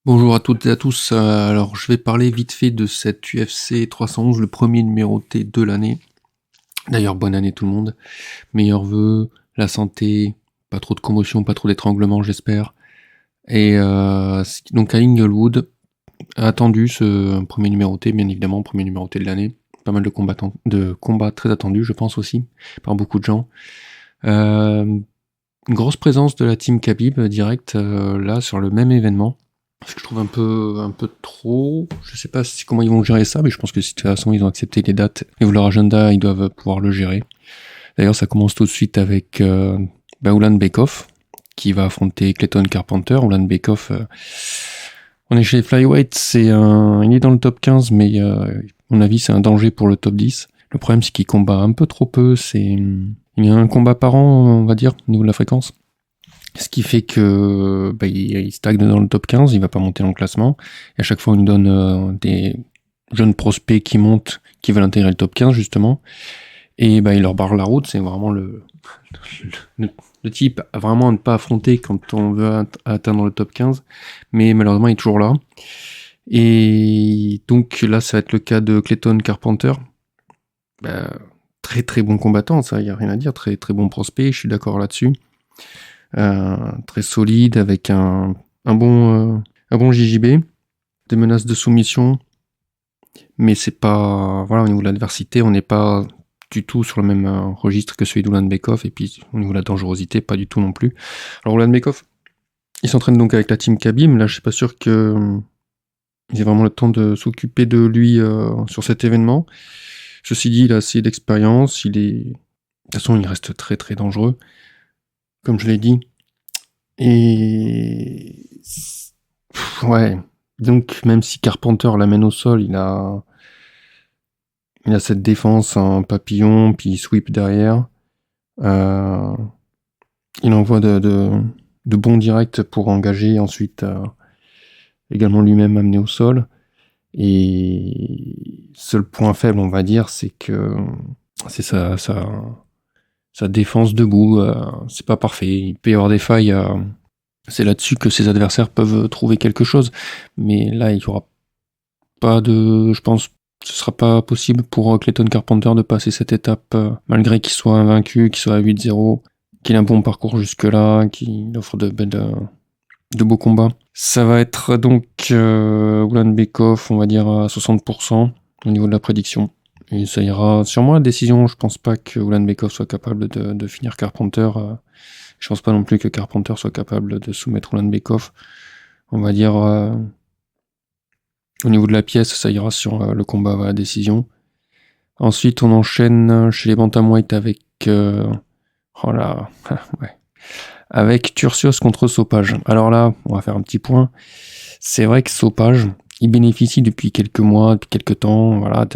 Bonjour à toutes et à tous. Alors, je vais parler vite fait de cette UFC 311, le premier numéroté de l'année. D'ailleurs, bonne année tout le monde. Meilleurs vœux, la santé, pas trop de commotion, pas trop d'étranglement, j'espère. Et donc à Inglewood, attendu ce premier numéroté, bien évidemment, premier numéroté de l'année. Pas mal de combats très attendus, je pense aussi, par beaucoup de gens. Une grosse présence de la team Khabib direct là sur le même événement. Ce que je trouve un peu trop. Je sais pas comment ils vont gérer ça, mais je pense que si de toute façon ils ont accepté les dates et leur agenda, ils doivent pouvoir le gérer. D'ailleurs, ça commence tout de suite avec Ulan Bekov qui va affronter Clayton Carpenter. Ulan Bekov, on est chez les flyweight, il est dans le top 15, mais à mon avis, c'est un danger pour le top 10. Le problème, c'est qu'il combat un peu trop peu. Il y a un combat par an, on va dire, au niveau de la fréquence. Ce qui fait que il stagne dans le top 15, il va pas monter dans le classement. Et à chaque fois, on nous donne des jeunes prospects qui montent, qui veulent intégrer le top 15 justement. Et il leur barre la route. C'est vraiment le type vraiment à ne pas affronter quand on veut atteindre le top 15. Mais malheureusement, il est toujours là. Et donc là, ça va être le cas de Clayton Carpenter. Très très bon combattant, ça, il n'y a rien à dire. Très très bon prospect, je suis d'accord là-dessus. Très solide, avec un bon JJB, des menaces de soumission, mais c'est pas, voilà, au niveau de l'adversité, on n'est pas du tout sur le même registre que celui d'Ulan Bekov, et puis au niveau de la dangerosité, pas du tout non plus. Alors Ulan Bekov, il s'entraîne donc avec la team Khabib, là je suis pas sûr que il ait vraiment le temps de s'occuper de lui sur cet événement. Ceci dit, il a assez d'expérience, de toute façon il reste très très dangereux, comme je l'ai dit. Et ouais, donc même si Carpenter l'amène au sol, il a cette défense en papillon, puis sweep derrière. Il envoie de bons directs pour engager, ensuite également lui-même amené au sol. Et seul point faible, on va dire, c'est que c'est sa défense debout. C'est pas parfait. Il peut y avoir des failles. C'est là-dessus que ses adversaires peuvent trouver quelque chose. Mais là, il y aura pas de... Je pense ce sera pas possible pour Clayton Carpenter de passer cette étape, malgré qu'il soit invaincu, qu'il soit à 8-0, qu'il ait un bon parcours jusque-là, qu'il offre de beaux combats. Ça va être donc Ulan Bekov, on va dire à 60% au niveau de la prédiction. Et ça ira sûrement à la décision. Je pense pas que Ulan Bekov soit capable de finir Carpenter. Je pense pas non plus que Carpenter soit capable de soumettre Ulan Bekov. On va dire au niveau de la pièce, ça ira sur le combat à la décision. Ensuite, on enchaîne chez les bantamweight avec ouais, avec Turcios contre Sopage. Alors là, on va faire un petit point. C'est vrai que Sopage, il bénéficie depuis quelques mois, depuis quelques temps, voilà,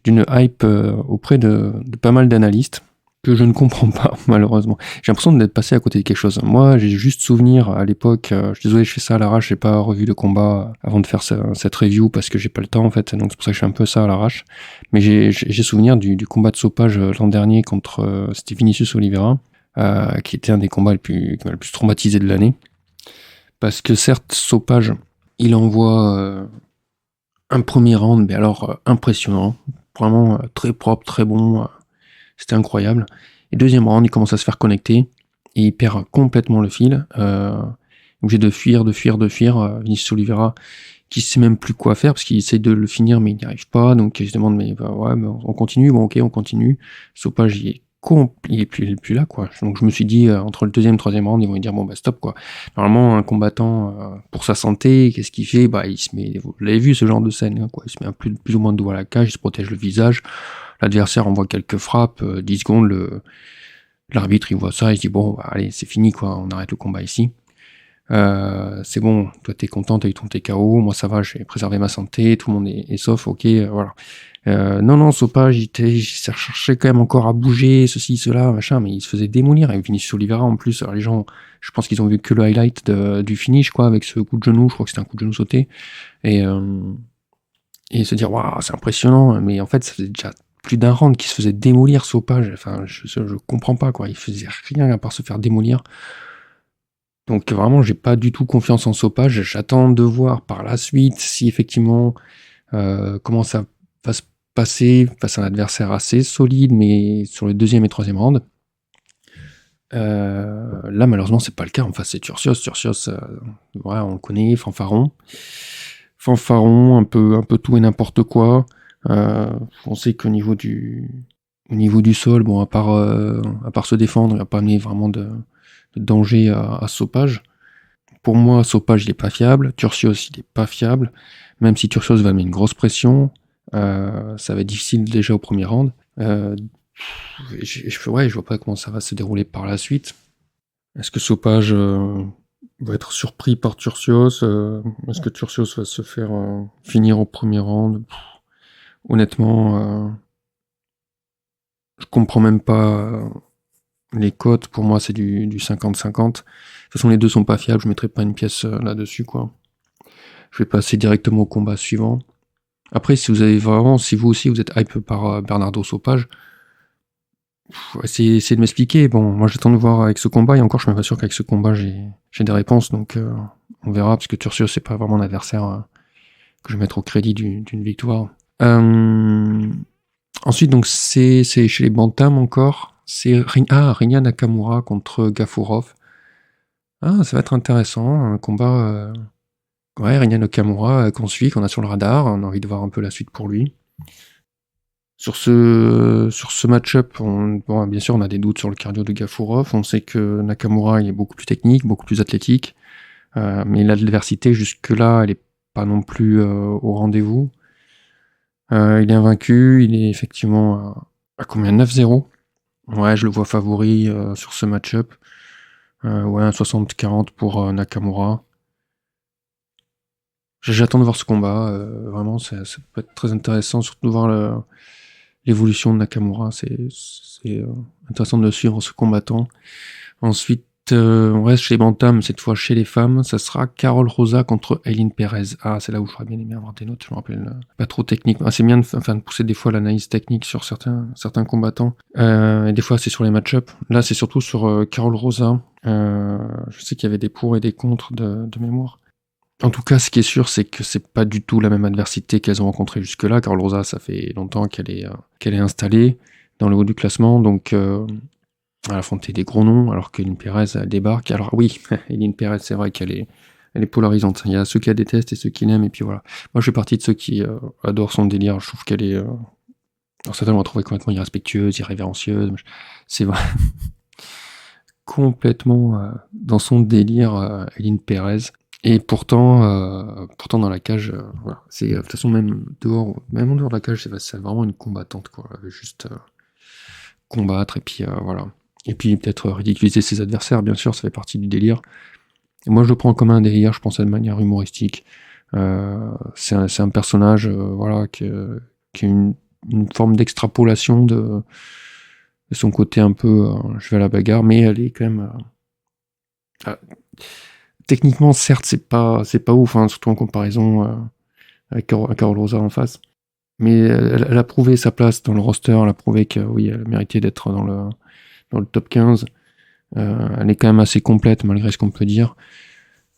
d'une hype auprès de pas mal d'analystes que je ne comprends pas, malheureusement. J'ai l'impression d'être passé à côté de quelque chose. Moi, j'ai juste souvenir à l'époque, je suis désolé, je fais ça à l'arrache, j'ai pas revu le combat avant de faire cette review parce que j'ai pas le temps en fait, donc c'est pour ça que je fais un peu ça à l'arrache. Mais j'ai souvenir du combat de Sopage l'an dernier contre c'était Vinicius Oliveira, qui était un des combats qui m'a le plus traumatisé de l'année. Parce que certes, Sopage, il envoie un premier round, mais alors impressionnant, vraiment très propre, très bon. C'était incroyable. Et deuxième round, il commence à se faire connecter et il perd complètement le fil. Obligé de fuir. Vinicius Oliveira qui sait même plus quoi faire parce qu'il essaie de le finir mais il n'y arrive pas. Donc il se demande mais on continue. Bon ok, on continue. Sopage il est plus là quoi. Donc je me suis dit entre le deuxième et le troisième round ils vont lui dire bon bah stop quoi. Normalement un combattant pour sa santé, qu'est-ce qu'il fait? Bah il se met, vous l'avez vu ce genre de scène quoi. Il se met plus ou moins de dos à la cage, il se protège le visage. L'adversaire envoie quelques frappes, 10 secondes, l'arbitre il voit ça, il se dit bon bah, allez c'est fini quoi, on arrête le combat ici. C'est bon, toi t'es content, t'as eu ton TKO, moi ça va, j'ai préservé ma santé, tout le monde est sauf, ok, voilà. Non, Sopage, il cherchait quand même encore à bouger, ceci, cela, machin, mais il se faisait démolir avec Vinicius Oliveira en plus. Alors les gens, je pense qu'ils ont vu que le highlight du finish, quoi, avec ce coup de genou, je crois que c'était un coup de genou sauté, et se dire, waouh, c'est impressionnant, mais en fait, ça faisait déjà plus d'un round qui se faisait démolir Sopage, enfin, je comprends pas, quoi, il faisait rien à part se faire démolir. Donc vraiment, j'ai pas du tout confiance en Sopage. J'attends de voir par la suite si effectivement comment ça va se passer face à un adversaire assez solide, mais sur le deuxième et troisième round. Là, malheureusement, c'est pas le cas. En face, c'est Turcios. Turcios, ouais, on le connaît, fanfaron. Fanfaron, un peu tout et n'importe quoi. On sait qu'au niveau du sol, bon, à part se défendre, il n'a pas amené vraiment de danger à Sopage. Pour moi, Sopage, il est pas fiable. Turcios, il est pas fiable. Même si Turcios va mettre une grosse pression, ça va être difficile déjà au premier round. Je vois pas comment ça va se dérouler par la suite. Est-ce que Sopage va être surpris par Turcios? Est-ce que Turcios va se faire finir au premier round? Honnêtement, je comprends même pas les cotes. Pour moi, c'est du 50-50. De toute façon, les deux sont pas fiables. Je mettrai pas une pièce là-dessus, quoi. Je vais passer directement au combat suivant. Après, si vous aussi vous êtes hype par Bernardo Sopage, essayez de m'expliquer. Bon, moi j'attends de voir avec ce combat, et encore je suis même pas sûr qu'avec ce combat j'ai des réponses, donc on verra, parce que Turcios c'est pas vraiment un adversaire que je vais mettre au crédit d'une victoire. Ensuite, donc c'est chez les Bantam encore, c'est Rinya Nakamura contre Gafurov. Ah, ça va être intéressant, un combat... Ouais, Rinya Nakamura qu'on suit, qu'on a sur le radar, on a envie de voir un peu la suite pour lui. Sur ce match-up, bon, bien sûr, on a des doutes sur le cardio de Gafurov. On sait que Nakamura il est beaucoup plus technique, beaucoup plus athlétique, mais l'adversité jusque-là, elle est pas non plus au rendez-vous. Il est invaincu, il est effectivement à combien? 9-0. Ouais, je le vois favori sur ce match-up. Ouais, un 60-40 pour Nakamura. J'attends de voir ce combat. Vraiment, ça peut être très intéressant, surtout de voir l'évolution de Nakamura. C'est intéressant de suivre ce combattant. Ensuite, on reste chez les bantams, cette fois chez les femmes. Ça sera Carol Rosa contre Aileen Perez. Ah, c'est là où j'aurais bien aimé avoir des notes. Je me rappelle pas trop technique. Ah, c'est bien de pousser des fois l'analyse technique sur certains combattants. Et des fois, c'est sur les match-ups. Là, c'est surtout sur Carol Rosa. Je sais qu'il y avait des pour et des contre de mémoire. En tout cas, ce qui est sûr, c'est que c'est pas du tout la même adversité qu'elles ont rencontrée jusque-là. Carol Rosa, ça fait longtemps qu'elle est installée dans le haut du classement, donc elle a affronté des gros noms, alors qu'Aileen Perez, elle débarque. Alors oui, Aileen Perez, c'est vrai qu'elle est polarisante. Il y a ceux qui la détestent et ceux qui l'aiment, et puis voilà. Moi, je fais partie de ceux qui adorent son délire. Je trouve qu'elle est... Alors certains l'ont trouvée complètement irrespectueuse, irrévérencieuse. C'est vrai. Complètement dans son délire, Aileen Perez. Et pourtant dans la cage, voilà. C'est de toute façon même en dehors de la cage, c'est vraiment une combattante, quoi. Elle veut juste combattre et puis voilà. Et puis peut-être ridiculiser ses adversaires, bien sûr, ça fait partie du délire. Et moi je le prends comme un délire, je pense de manière humoristique. C'est un personnage voilà qui a une forme d'extrapolation de son côté un peu je vais à la bagarre, mais elle est quand même techniquement, certes, c'est pas ouf, hein, surtout en comparaison avec Carol Rosa en face. Mais elle a prouvé sa place dans le roster, elle a prouvé que oui, elle méritait d'être dans le top 15. Elle est quand même assez complète, malgré ce qu'on peut dire.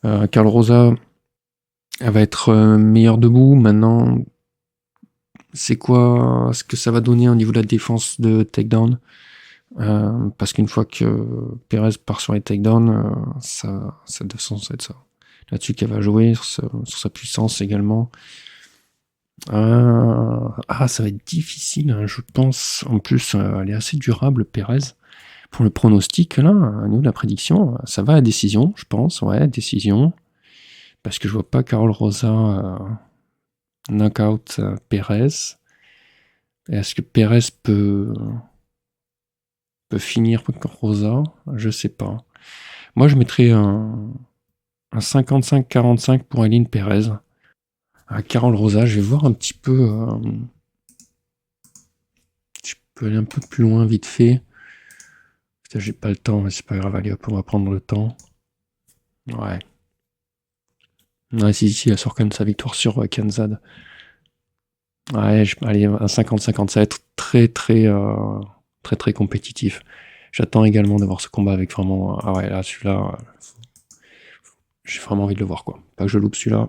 Carol Rosa, elle va être meilleure debout. Maintenant, c'est quoi ce que ça va donner au niveau de la défense de takedown? Parce qu'une fois que Perez part sur les takedowns, ça doit censé être ça. Là-dessus qu'elle va jouer, sur sa puissance également. Ça va être difficile, hein, je pense. En plus, elle est assez durable, Perez. Pour le pronostic, là, au niveau de la prédiction, ça va à décision, je pense. Ouais, décision. Parce que je vois pas Carol Rosa knockout Perez. Est-ce que Perez peut finir Rosa? Je sais pas. Moi, je mettrais un 55-45 pour Aileen Perez. À Carol Rosa, je vais voir un petit peu. Je peux aller un peu plus loin vite fait. Putain, j'ai pas le temps, mais c'est pas grave. Allez hop, on va prendre le temps. Ouais. Ouais, si, elle sort quand même sa victoire sur Kanzad. Ouais, allez, un 50-57, très compétitif. J'attends également d'avoir ce combat avec vraiment. Ah ouais, là, celui-là, J'ai vraiment envie de le voir, quoi. Pas que je loupe celui-là.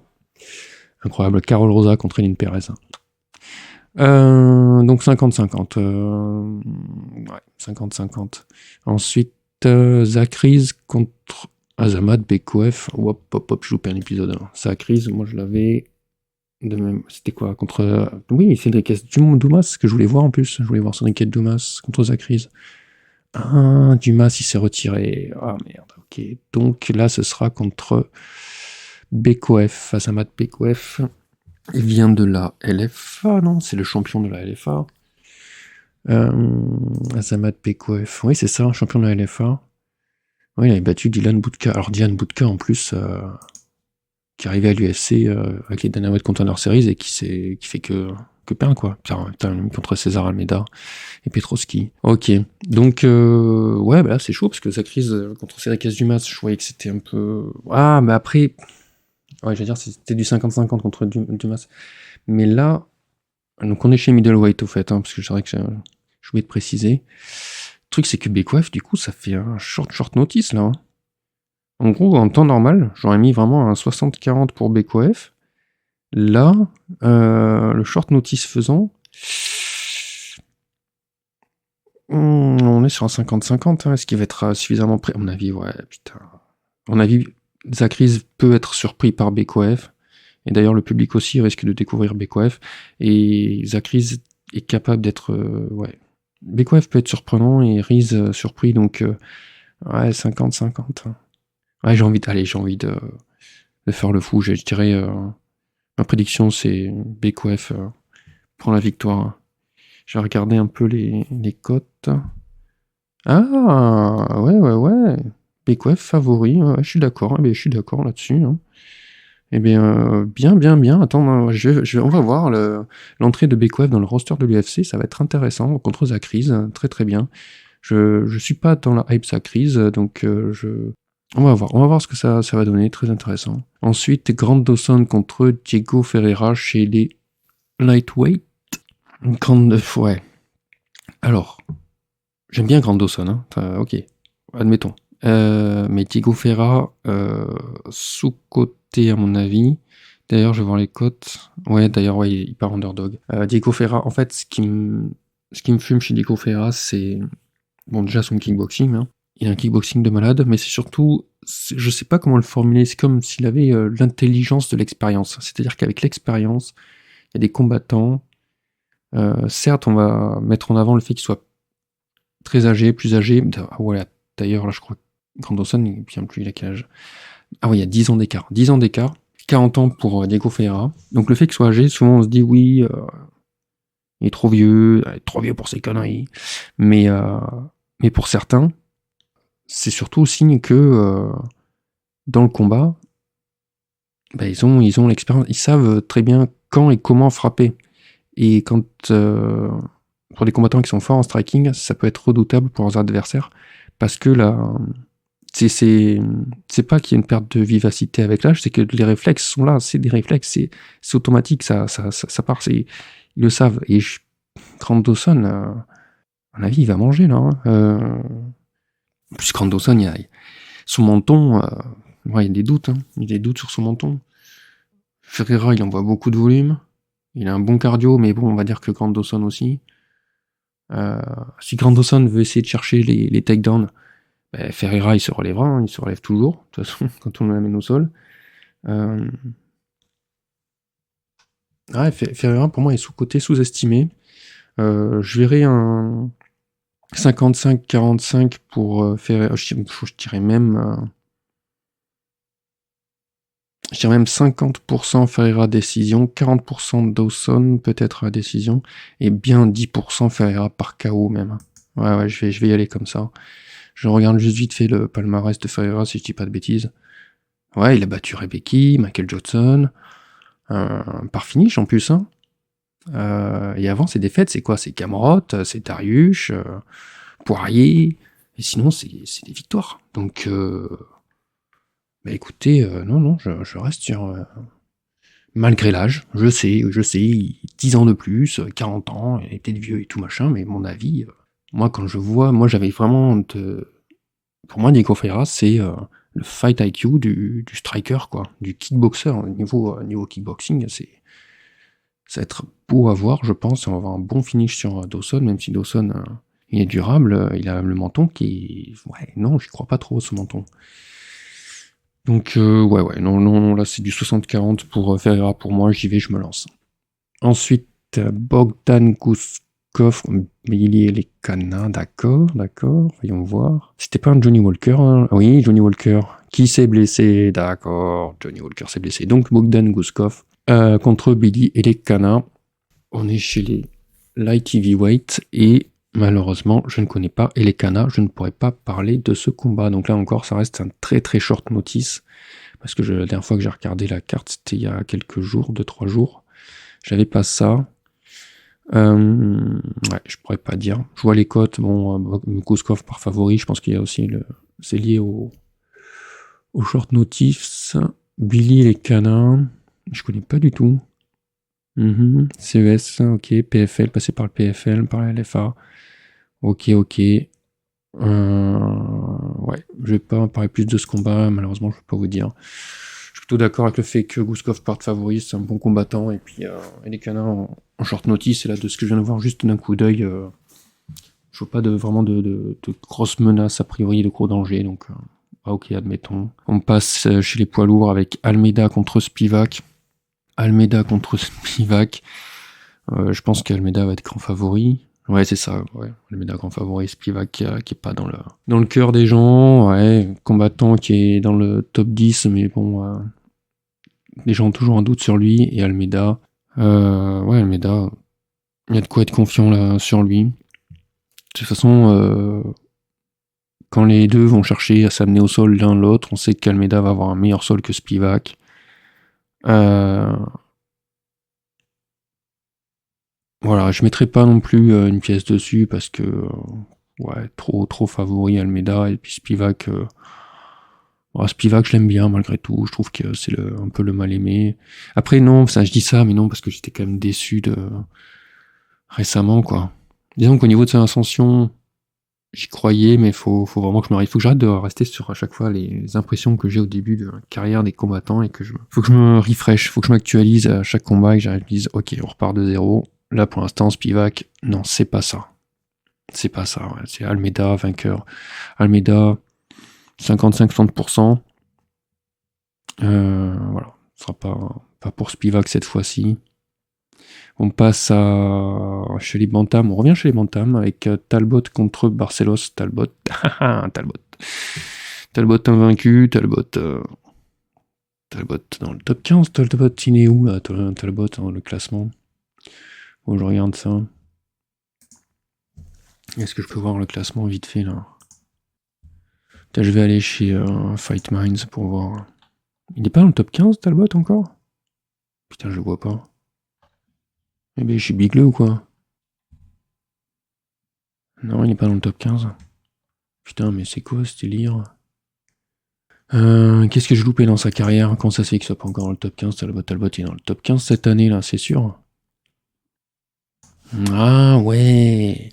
Incroyable. Carol Rosa contre Eline Perez. Donc 50-50. Ouais, 50-50. Ensuite, Zachary contre Azamat Bekoef. Hop, hop, hop, je loupé un épisode. Zachary, moi je l'avais. C'était quoi contre. Oui, Cédric Dumas, que je voulais voir en plus. Je voulais voir Cédric Dumas contre Zachary. Ah, Dumas, il s'est retiré. Ah merde, ok. Donc là, ce sera contre Bekoef, Azamat Bekoef. Il vient de la LFA, non? C'est le champion de la LFA. Azamat Bekoef. Oui, c'est ça, champion de la LFA. Oui, il avait battu Dylan Budka. Alors, Dylan Budka, en plus, qui est arrivé à l'UFC avec les Dana White Contender Series et qui fait que perdre, quoi. Contre César Almeida et Petroski. Ok. Donc, ouais, bah là, c'est chaud parce que Zachary contre Cédric Dumas, je voyais que c'était un peu. Ah, mais après. Ouais, j'allais dire, c'était du 50-50 contre Dumas. Mais là, donc on est chez Middleweight au fait, parce que c'est vrai que je voulais te préciser. Le truc, c'est que Bekoef, du coup, ça fait un short notice là. En gros, en temps normal, j'aurais mis vraiment un 60-40 pour Bekoef. Là, le short notice faisant, on est sur un 50-50. Est-ce qu'il va être suffisamment prêt? À mon avis, ouais, putain. À mon avis, Zachary peut être surpris par Bekoef. Et d'ailleurs, le public aussi risque de découvrir Bekoef. Et Zachary est capable d'être. Ouais. Bekoef peut être surprenant et Riz surpris. Donc, ouais, 50-50. Ouais, j'ai envie de faire le fou. Je dirais. Ma prédiction, c'est Bekoef prend la victoire. J'ai regardé un peu les cotes. Ah, ouais. Bekoef favori. Ouais, je suis d'accord. Je suis d'accord là-dessus. Eh bien, bien. Attends, on va voir l'entrée de Bekoef dans le roster de l'UFC. Ça va être intéressant contre Zachary. Très très bien. Je suis pas dans la hype Zachary, donc on va voir ce que ça va donner. Très intéressant. Ensuite, Grant Dawson contre Diego Ferreira chez les lightweight. Ouais. Alors, j'aime bien Grant Dawson. Ok, admettons. Mais Diego Ferreira, sous-coté à mon avis. D'ailleurs, je vais voir les cotes. Ouais, d'ailleurs, ouais, il part underdog. Diego Ferreira, en fait, ce qui me fume chez Diego Ferreira, c'est... Bon, déjà son kickboxing. Il a un kickboxing de malade, mais c'est surtout... Je sais pas comment le formuler, c'est comme s'il avait l'intelligence de l'expérience. C'est-à-dire qu'avec l'expérience, il y a des combattants. Certes, on va mettre en avant le fait qu'il soit très âgé, plus âgé. Ah ouais, d'ailleurs, là, je crois que Grant Dawson, il a quel âge? Ah oui, il y a 10 ans d'écart. 10 ans d'écart. 40 ans pour Diego Ferreira. Donc le fait qu'il soit âgé, souvent on se dit oui, il est trop vieux pour ses conneries. Mais pour certains, c'est surtout signe que dans le combat, bah, ils ont l'expérience, ils savent très bien quand et comment frapper. Et quand pour des combattants qui sont forts en striking, ça peut être redoutable pour leurs adversaires parce que là, c'est pas qu'il y a une perte de vivacité avec l'âge, c'est que les réflexes sont là, c'est des réflexes, c'est automatique, ça part, ils le savent. Et Grant Dawson, à mon avis, il va manger là. En plus, Grant Dawson, son menton, ouais, il y a des doutes, il y a des doutes sur son menton. Ferreira, il envoie beaucoup de volume, il a un bon cardio, mais bon, on va dire que Grant Dawson aussi. Si Grant Dawson veut essayer de chercher les takedowns, Ferreira, il se relèvera, il se relève toujours, de toute façon, quand on l'amène au sol. Ferreira, pour moi, est sous-coté, sous-estimé. Je verrais un 55-45 pour Ferreira. Je dirais même 50% Ferreira décision, 40% Dawson peut-être à décision, et bien 10% Ferreira par KO même. Ouais, je vais y aller comme ça. Je regarde juste vite fait le palmarès de Ferreira si je dis pas de bêtises. Ouais, il a battu Rebecki, Michael Johnson, par finish en plus. Et avant ses défaites, c'est quoi? C'est Gamrot, c'est Dariush, Poirier, et sinon c'est des victoires. Donc, bah écoutez, non, je reste sur... malgré l'âge, je sais, 10 ans de plus, 40 ans, il est peut-être vieux et tout machin, mais mon avis, moi quand je vois, j'avais vraiment... Pour moi, Diego Ferreira, c'est le fight IQ du striker, quoi, du kickboxer. Niveau kickboxing, ça va être beau à voir, je pense. On va avoir un bon finish sur Dawson, même si Dawson, il est durable, il a le menton qui... Ouais, non, j'y crois pas trop, ce menton. Donc, ouais, non, là, c'est du 60-40 pour Ferreira pour moi, j'y vais, je me lance. Ensuite, Bogdan Guskov, Billy Elekanan, d'accord, voyons voir. C'était pas un Johnny Walker, hein. Oui, Johnny Walker, qui s'est blessé, d'accord, Johnny Walker s'est blessé. Donc, Bogdan Guskov contre Billy Elekanan. On est chez les light heavyweight et malheureusement, je ne connais pas Elekanan, je ne pourrais pas parler de ce combat. Donc là encore, ça reste un très très short notice parce que la dernière fois que j'ai regardé la carte, c'était il y a quelques jours, 2-3 jours. J'avais pas ça. Ouais, je pourrais pas dire. Je vois les cotes. Bon, Guskov par favori. Je pense qu'il y a aussi c'est lié au short notice. Billy Elekanan, je connais pas du tout. CES, ok. PFL, passé par le PFL, par la LFA. Ok. Ouais, je vais pas en parler plus de ce combat. Malheureusement, je peux pas vous dire. Je suis plutôt d'accord avec le fait que Guskov parte favori, c'est un bon combattant, et puis Elekanan en short notice, et là, de ce que je viens de voir juste d'un coup d'œil, je vois pas vraiment de grosses menaces a priori, de gros dangers, donc ok, admettons. On passe chez les poids lourds avec Almeida contre Spivak. Je pense qu'Almeida va être grand favori. Ouais, c'est ça, ouais. Almeida grand favori, Spivak qui est pas dans le cœur des gens, ouais, combattant qui est dans le top 10, mais bon, les gens ont toujours un doute sur lui, et Almeida, Almeida, il y a de quoi être confiant là sur lui. De toute façon, quand les deux vont chercher à s'amener au sol l'un l'autre, on sait qu'Almeida va avoir un meilleur sol que Spivak. Voilà, je mettrai pas non plus une pièce dessus parce que ouais, trop favori Almeida, et puis Spivak, Spivak je l'aime bien malgré tout, je trouve que c'est un peu le mal aimé. Après non, ça je dis ça, mais non, parce que j'étais quand même déçu récemment, quoi. Disons qu'au niveau de son ascension, j'y croyais, mais faut vraiment que je m'arrive. Faut que j'arrête de rester sur à chaque fois les impressions que j'ai au début de la carrière des combattants, et faut que je me refresh, faut que je m'actualise à chaque combat et que j'arrive à me dire, ok, on repart de zéro. Là, pour l'instant, Spivak, non, c'est pas ça. C'est pas ça, ouais. C'est Almeida, vainqueur. Almeida, 55-60%. Voilà. Ce sera pas pour Spivak cette fois-ci. On passe chez les Bantams. On revient chez les Bantams avec Talbot contre Barcelos. Talbot. Talbot invaincu. Talbot dans le top 15. Talbot, il est où là, Talbot dans le classement? Bon, je regarde ça. Est-ce que je peux voir le classement vite fait là? Putain, je vais aller chez Fight Minds pour voir. Il est pas dans le top 15, Talbot, encore? Putain, je le vois pas. Eh ben, je suis bigleux ou quoi? Non, il est pas dans le top 15. Putain, mais c'est quoi ce délire? Qu'est-ce que j'ai loupé dans sa carrière? Comment ça se fait qu'il soit pas encore dans le top 15? Talbot il est dans le top 15 cette année là, c'est sûr. Ah ouais,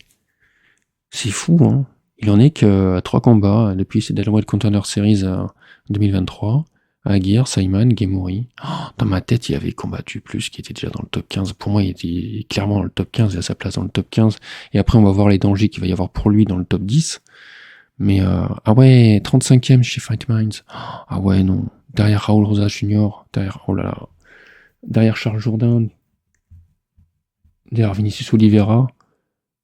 c'est fou, hein. Il en est qu'à 3 combats depuis ses Delaware Contender Series 2023. Aguirre, Simon, Gemori. Oh, dans ma tête, il avait combattu plus, qui était déjà dans le top 15. Pour moi, il était clairement dans le top 15, il a sa place dans le top 15. Et après, on va voir les dangers qu'il va y avoir pour lui dans le top 10. Mais, ah ouais, 35e chez Fight Minds. Ah ouais, non. Derrière Raoul Rosa Jr., oh là là. Derrière Charles Jourdain. Derrière Vinicius Oliveira.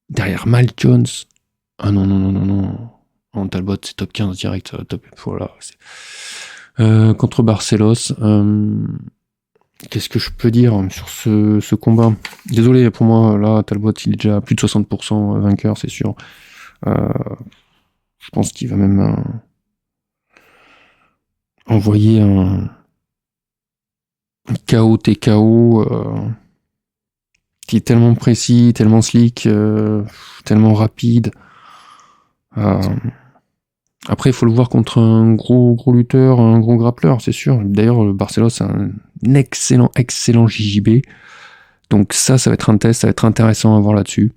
Derrière Mal Jones. Ah non. En Talbot, c'est top 15 direct. Top, voilà. Contre Barcelos. Qu'est-ce que je peux dire sur ce combat? Désolé pour moi, là, Talbot, il est déjà à plus de 60% vainqueur, c'est sûr. Je pense qu'il va même envoyer un KO TKO qui est tellement précis, tellement slick, tellement rapide. Après, il faut le voir contre un gros lutteur, un gros grappleur, c'est sûr. D'ailleurs, Barcelos, c'est un excellent JJB. Donc ça va être un test, ça va être intéressant à voir là-dessus.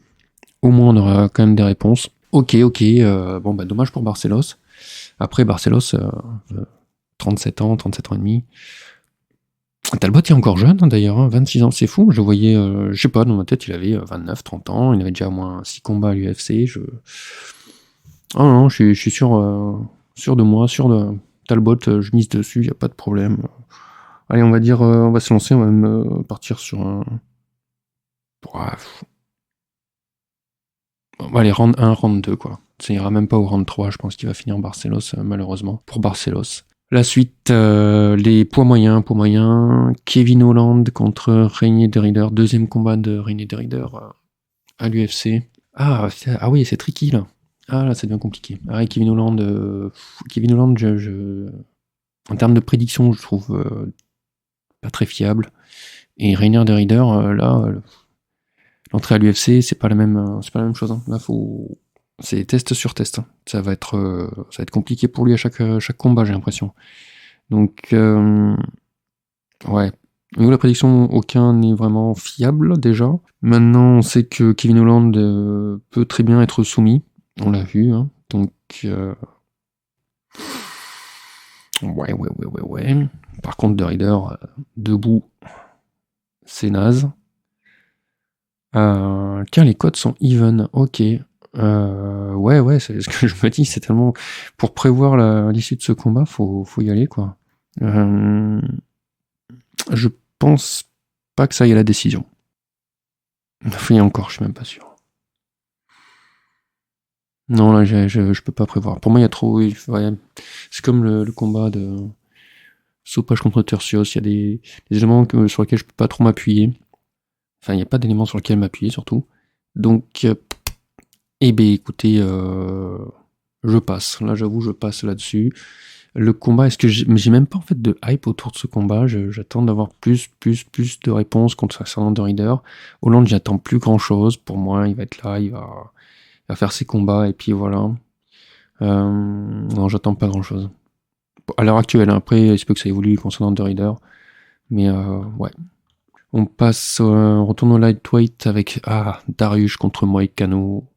Au moins, on aura quand même des réponses. Ok. Bon, bah dommage pour Barcelos. Après, Barcelos, 37 ans et demi. Talbot est encore jeune, hein, d'ailleurs, hein, 26 ans, c'est fou. Je le voyais, je sais pas, dans ma tête, il avait 29, 30 ans. Il avait déjà au moins 6 combats à l'UFC. Oh non, je suis sûr de moi, sûr de Talbot, je mise dessus, y a pas de problème. Allez, on va dire, on va se lancer, on va même partir sur un. Bref. Allez, round 1, round 2, quoi. Ça ira même pas au round 3, je pense qu'il va finir Barcelos, malheureusement, pour Barcelos. La suite, les poids moyens, Kevin Holland contre Reinier de Ridder, deuxième combat de Reinier de Ridder à l'UFC. Ah oui, c'est tricky, là. Ah là, ça devient compliqué. Ah, Kevin Holland, en termes de prédiction, je trouve pas très fiable. Et Reinier de Ridder, l'entrée à l'UFC, c'est pas la même chose. Hein. Là, c'est test sur test. Hein. Ça va être compliqué pour lui à chaque combat, j'ai l'impression. Donc, ouais. Au niveau de la prédiction, aucun n'est vraiment fiable déjà. Maintenant, on sait que Kevin Holland peut très bien être soumis. On l'a vu. Hein. Donc, ouais. Par contre, de Ridder, debout, c'est naze. Tiens, les codes sont even. Ok. Ouais, c'est ce que je me dis. C'est tellement. Pour prévoir l'issue de ce combat, faut y aller, quoi. Je pense pas que ça aille à la décision. Enfin, encore, je suis même pas sûr. Non, là, je peux pas prévoir. Pour moi, il y a trop. Ouais, c'est comme le combat de Soupage contre Tercios. Il y a des éléments sur lesquels je peux pas trop m'appuyer. Enfin, il n'y a pas d'éléments sur lesquels m'appuyer, surtout. Donc, écoutez, je passe. Là, j'avoue, je passe là-dessus. Le combat, est-ce que j'ai même pas en fait de hype autour de ce combat. J'attends d'avoir plus de réponses concernant de Ridder. Holland, j'attends plus grand-chose. Pour moi, il va être là, il va faire ses combats et puis voilà. Non, j'attends pas grand-chose. À l'heure actuelle, hein. Après, il se peut que ça évolue concernant de Ridder. Mais ouais. On retourne au lightweight avec Dariush contre Moïcano.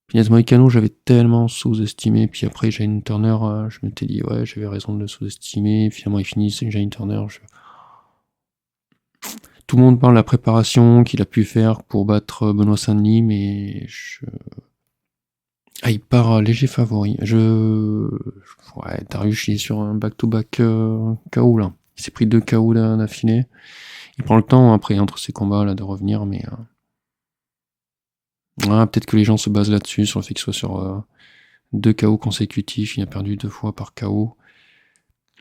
Pinez Moïcano, j'avais tellement sous-estimé, puis après Jane Turner, je m'étais dit ouais, j'avais raison de le sous-estimer, finalement il finit Jane Turner. Tout le monde parle de la préparation qu'il a pu faire pour battre Benoît Saint-Denis, mais il part léger favori. Ouais, Dariush il est sur un back-to-back KO là. Il s'est pris 2 KO d'affilée. Il prend le temps après entre ses combats là de revenir, mais peut-être que les gens se basent là-dessus, sur le fait qu'il soit sur 2 KO consécutifs, il a perdu 2 fois par KO.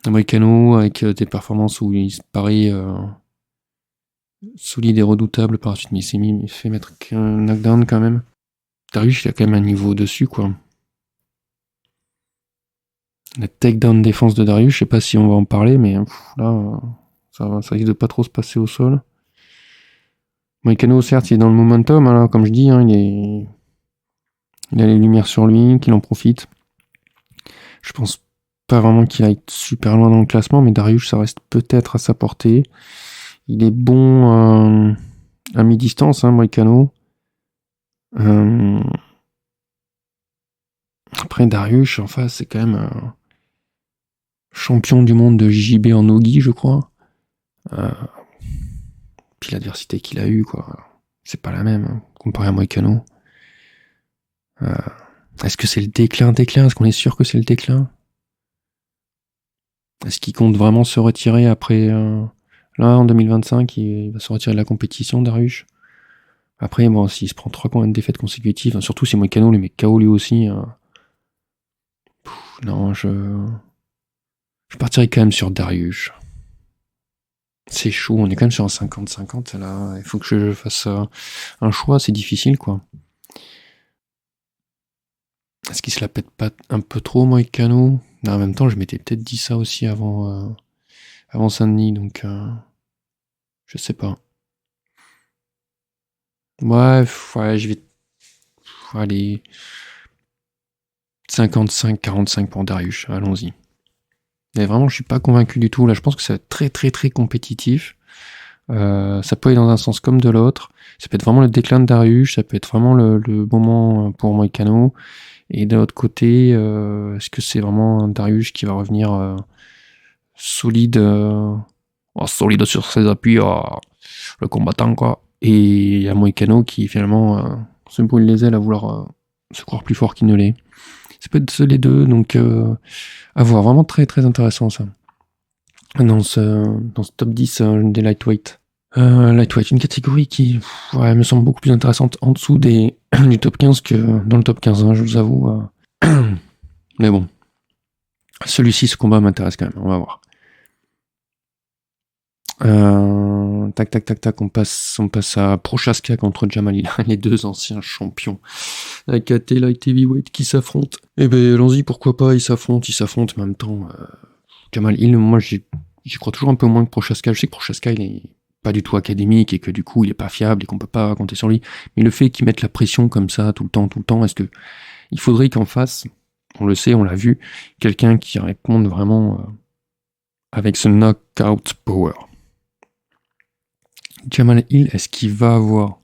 Moïcano avec des performances où il se paraît solide et redoutable par la suite, mais il s'est fait mettre qu'un knockdown quand même. Dariush il a quand même un niveau dessus, quoi. La takedown défense de Dariush, je sais pas si on va en parler, mais là, ça risque de pas trop se passer au sol. Moïcano, certes, il est dans le momentum, hein, comme je dis, hein, il a les lumières sur lui, qu'il en profite. Je pense pas vraiment qu'il aille super loin dans le classement, mais Dariush, ça reste peut-être à sa portée. Il est bon à mi-distance, hein, Moïcano. Après, Dariush, en face, c'est quand même un champion du monde de JB en Nogi, je crois. Puis l'adversité qu'il a eue, quoi. C'est pas la même, hein, comparé à Moïcano. Est-ce que c'est le déclin? Est-ce qu'on est sûr que c'est le déclin? Est-ce qu'il compte vraiment se retirer après... Là, en 2025, il va se retirer de la compétition, Dariush. Après, bon, s'il se prend 3 combats de défaites consécutives, surtout si Moïcano lui met KO lui aussi... non, je partirais quand même sur Dariush. C'est chaud, on est quand même sur un 50-50, là. Il faut que je fasse un choix, c'est difficile, quoi. Est-ce qu'il se la pète pas un peu trop, Moïcano? En même temps, je m'étais peut-être dit ça aussi avant Saint-Denis, donc je sais pas. Ouais, je vais aller 55-45 pour Dariush, allons-y. Mais vraiment, je suis pas convaincu du tout. Là, je pense que ça va être très très très compétitif. Ça peut aller dans un sens comme de l'autre. Ça peut être vraiment le déclin de Dariush, ça peut être vraiment le moment pour Moïcano. Et d'un autre côté, est-ce que c'est vraiment Dariush qui va revenir solide, solide sur ses appuis, le combattant, quoi. Et il y a Moïcano qui finalement se brûle les ailes à vouloir se croire plus fort qu'il ne l'est. Ça peut être les deux, donc à voir. Vraiment très très intéressant ça. Dans ce top 10 des lightweight. Lightweight, une catégorie qui me semble beaucoup plus intéressante en dessous du top 15 que dans le top 15, hein, je vous avoue. Mais bon, celui-ci, ce combat m'intéresse quand même, on va voir. Tac, on passe à Prochaska contre Jamal, les deux anciens champions. La KT Light Heavyweight qui s'affrontent. Eh ben, allons-y, pourquoi pas, ils s'affrontent, en même temps. Jamal Hill, moi, j'y crois toujours un peu moins que Prochaska. Je sais que Prochaska, il est pas du tout académique et que du coup, il est pas fiable et qu'on peut pas compter sur lui. Mais le fait qu'il mette la pression comme ça, tout le temps, est-ce que il faudrait qu'en face, on le sait, on l'a vu, quelqu'un qui réponde vraiment avec ce knockout power. Jamal Hill, est-ce qu'il va avoir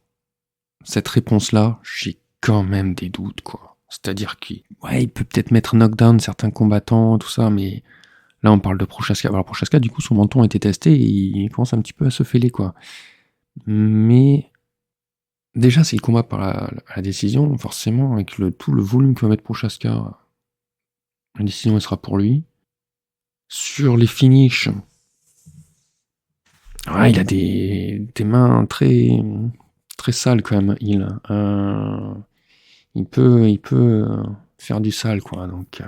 cette réponse-là? J'ai quand même des doutes, quoi. C'est-à-dire qu'il peut peut-être mettre knockdown certains combattants, tout ça, mais là, on parle de Prochaska. Alors, Prochaska, du coup, son menton a été testé et il commence un petit peu à se fêler, quoi. Mais déjà, s'il combat par la décision, forcément, avec tout le volume que va mettre Prochaska, la décision, elle sera pour lui. Sur les finishes, il a des mains très, très sales, quand même, il peut faire du sale, quoi. Donc,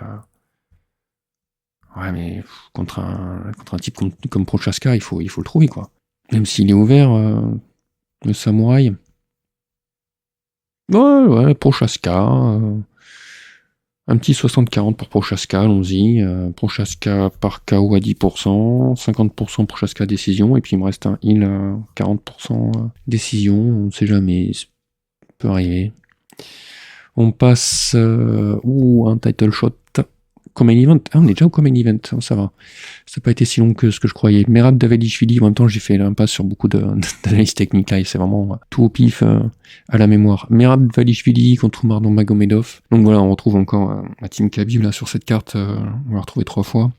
mais contre un type comme Prochaska, il faut le trouver, quoi. Même s'il est ouvert, le samouraï. Ouais, Prochaska. Un petit 60-40 pour Prochaska, allons-y. Prochaska par KO à 10%, 50% Prochaska décision, et puis il me reste un Hill 40% décision, on ne sait jamais, ça peut arriver. On passe un title shot. Comme event. On est déjà au Common Event, ça va. Ça n'a pas été si long que ce que je croyais. Merab Davalishvili, en même temps, j'ai fait l'impasse sur beaucoup d'analyses techniques là, et c'est vraiment tout au pif à la mémoire. Merab Davalishvili contre Umar Nurmagomedov. Donc voilà, on retrouve encore la team Khabib là sur cette carte. On l'a retrouvé 3 fois.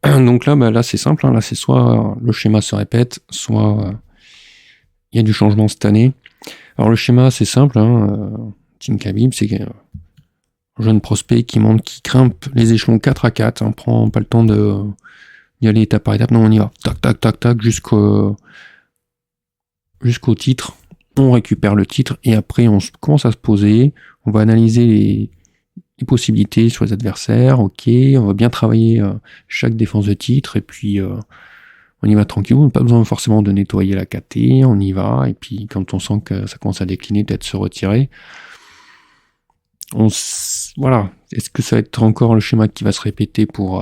Donc là, c'est simple. Là, c'est soit le schéma se répète, soit il y a du changement cette année. Alors le schéma, c'est simple. Team Khabib, c'est jeune prospect qui monte, qui grimpe les échelons 4 à 4, on prend pas le temps d'y aller étape par étape, non, on y va, tac, jusqu'au titre, on récupère le titre, et après on commence à se poser, on va analyser les possibilités sur les adversaires, ok, on va bien travailler chaque défense de titre, et puis on y va tranquille, on n'a pas besoin forcément de nettoyer la KT, on y va, et puis quand on sent que ça commence à décliner, peut-être se retirer. Voilà. Est-ce que ça va être encore le schéma qui va se répéter pour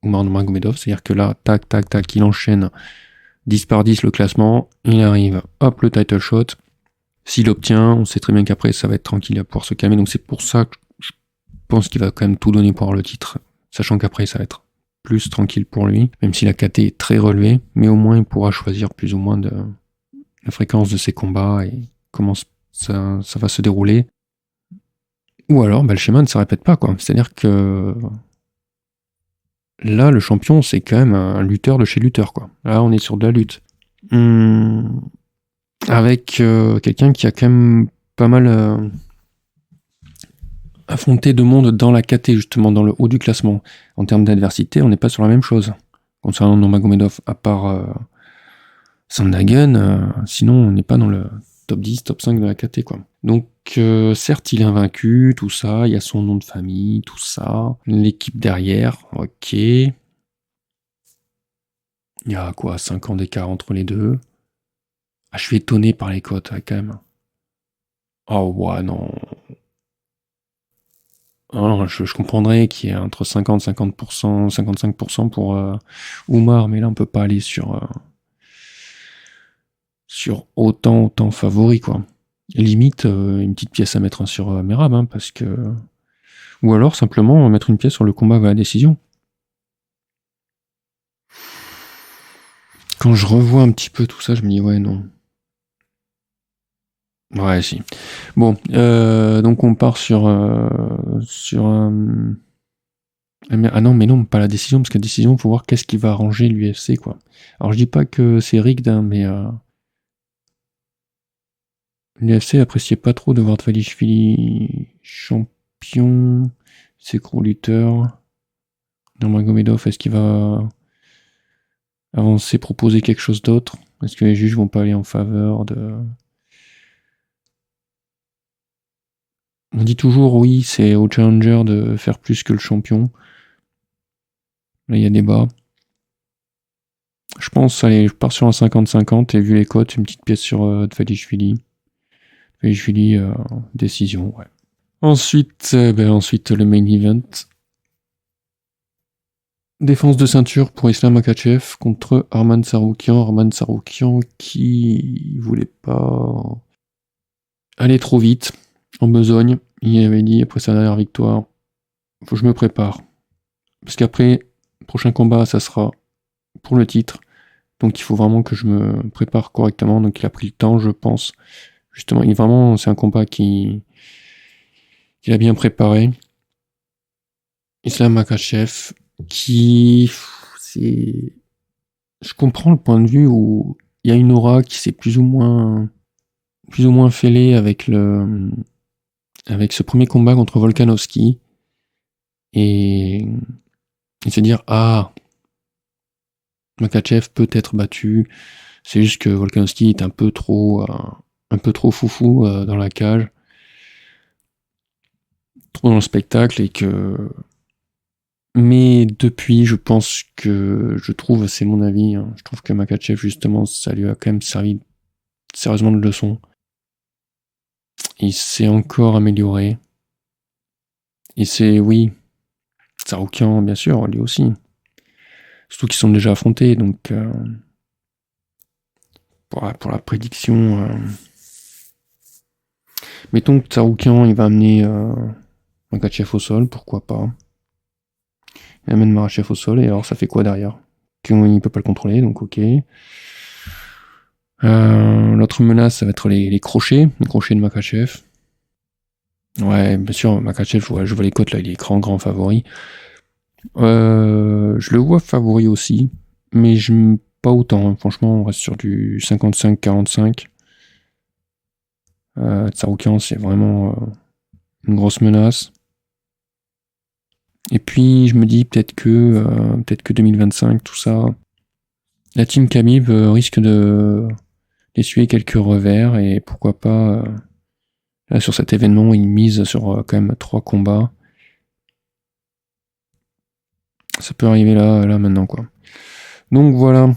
Umar Nurmagomedov? C'est-à-dire que là, tac, il enchaîne 10 par 10 le classement, il arrive, hop, le title shot. S'il obtient, on sait très bien qu'après, ça va être tranquille à pouvoir se calmer. Donc c'est pour ça que je pense qu'il va quand même tout donner pour avoir le titre, sachant qu'après, ça va être plus tranquille pour lui, même si la KT est très relevée, mais au moins, il pourra choisir plus ou moins la fréquence de ses combats et comment ça va se dérouler. Ou alors, le schéma ne se répète pas, quoi. C'est-à-dire que là, le champion, c'est quand même un lutteur de chez lutteur, quoi. Là, on est sur de la lutte. Avec quelqu'un qui a quand même pas mal affronté de monde dans la KT, justement, dans le haut du classement. En termes d'adversité, on n'est pas sur la même chose. Concernant Nurmagomedov, à part Sandhagen, sinon, on n'est pas dans le top 10, top 5 de la KT, quoi. Donc, certes, il est invaincu, tout ça, il y a son nom de famille, tout ça, l'équipe derrière, ok. Il y a quoi, 5 ans d'écart entre les deux. Je suis étonné par les cotes, quand même. Oh, ouais, non. Alors, je comprendrais qu'il y ait entre 50%, 55% pour Umar, mais là, on peut pas aller sur autant favoris, quoi. Limite, une petite pièce à mettre sur Merab, parce que... Ou alors, simplement, mettre une pièce sur le combat à la décision. Quand je revois un petit peu tout ça, je me dis, ouais, non. Ouais, si. Bon, donc on part sur ah non, mais non, pas la décision, parce que la décision, faut voir qu'est-ce qui va arranger l'UFC, quoi. Alors je dis pas que c'est rigged, hein, mais l'UFC appréciait pas trop de voir Dvalishvili champion, c'est gros lutteur. Nurmagomedov, est-ce qu'il va avancer, proposer quelque chose d'autre? Est-ce que les juges vont pas aller en faveur de... On dit toujours, oui, c'est au challenger de faire plus que le champion. Là, il y a débat. Je pense, allez, je pars sur un 50-50 et vu les cotes, une petite pièce sur Dvalishvili. Dvalishvili, décision, ouais. Ensuite, ensuite, le main event. Défense de ceinture pour Islam Makhachev contre Arman Tsarukyan. Arman Tsarukyan qui voulait pas aller trop vite, en besogne. Il avait dit après sa dernière victoire, faut que je me prépare. Parce qu'après, le prochain combat, ça sera pour le titre. Donc il faut vraiment que je me prépare correctement. Donc il a pris le temps, je pense. Justement, c'est un combat qu'il a bien préparé. Islam Makhachev, je comprends le point de vue où il y a une aura qui s'est plus ou moins fêlée avec ce premier combat contre Volkanovski. Et se dire, Makhachev peut être battu. C'est juste que Volkanovski est un peu trop foufou dans la cage, trop dans le spectacle et que. Mais depuis, je trouve, c'est mon avis, hein, je trouve que Makhachev justement, ça lui a quand même servi sérieusement de leçon. Il s'est encore amélioré. Et oui, Tsarukyan, bien sûr, lui aussi. Surtout qu'ils sont déjà affrontés, donc pour la prédiction. Mettons que Tsarukyan, il va amener Makhachev au sol, pourquoi pas. Il amène Makhachev au sol, et alors ça fait quoi derrière? Il peut pas le contrôler, donc ok. L'autre menace, ça va être les crochets de Makhachev. Ouais, bien sûr, Makhachev, je vois les cotes là, il est grand favori. Je le vois favori aussi, mais pas autant. Hein. Franchement, on reste sur du 55-45. Tsarukyan, c'est vraiment une grosse menace. Et puis, je me dis peut-être que 2025, tout ça, la team Khabib risque d'essuyer quelques revers et pourquoi pas. Là, sur cet événement, il mise sur quand même 3 combats. Ça peut arriver là maintenant, quoi. Donc voilà,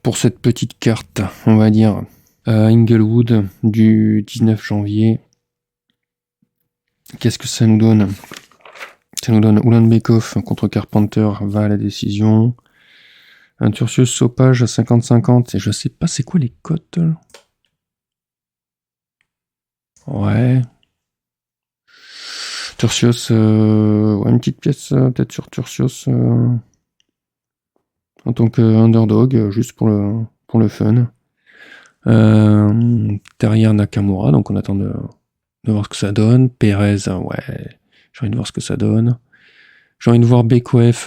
pour cette petite carte, on va dire, Inglewood du 19 janvier. Qu'est-ce que ça nous donne? Ça nous donne Ulanbekov contre Carpenter, va à la décision. Un Turcios Sopage à 50-50, et je sais pas c'est quoi les cotes. Ouais. Turcios, une petite pièce peut-être sur Turcios en tant que underdog, juste pour le fun. Derrière Nakamura, donc on attend de voir ce que ça donne. Perez, ouais, j'ai envie de voir ce que ça donne. J'ai envie de voir Bekoev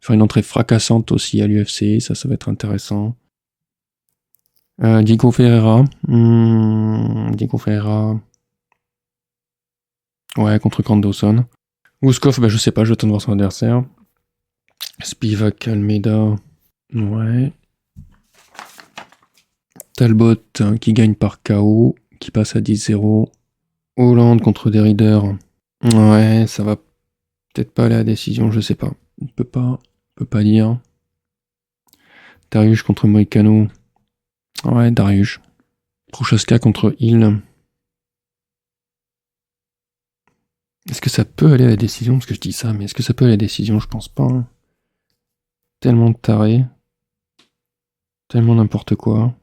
faire une entrée fracassante aussi à l'UFC, ça va être intéressant. Diego Ferreira. Diego Ferreira. Ouais, contre Grant Dawson. Gouskov, je sais pas, j'attends de voir son adversaire. Spivak, Almeida. Ouais. Talbot qui gagne par KO, qui passe à 10-0. Hollande contre Derrider. Ouais, ça va peut-être pas aller à la décision, je sais pas. On peut pas dire. Dariush contre Moïcano. Ouais, Dariush. Prochaska contre Hill. Est-ce que ça peut aller à la décision? Parce que je dis ça, mais est-ce que ça peut aller à la décision? Je pense pas. Hein. Tellement de tarés. Tellement n'importe quoi.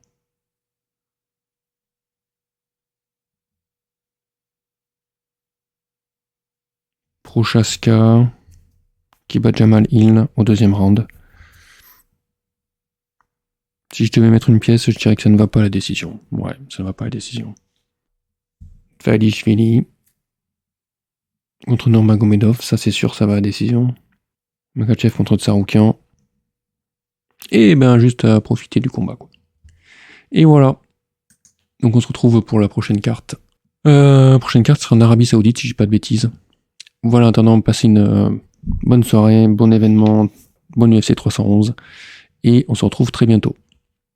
Prochaska qui bat Jamal Hill au 2e round. Si je devais mettre une pièce, je dirais que ça ne va pas à la décision. Ouais, ça ne va pas à la décision. Dvalishvili contre Nurmagomedov, ça c'est sûr, ça va à la décision. Makhachev contre Tsarukyan. Et ben juste à profiter du combat, quoi. Et voilà. Donc on se retrouve pour la prochaine carte. Prochaine carte sera en Arabie Saoudite, si je dis pas de bêtises. Voilà, en attendant, passez une bonne soirée, bon événement, bon UFC 311. Et on se retrouve très bientôt.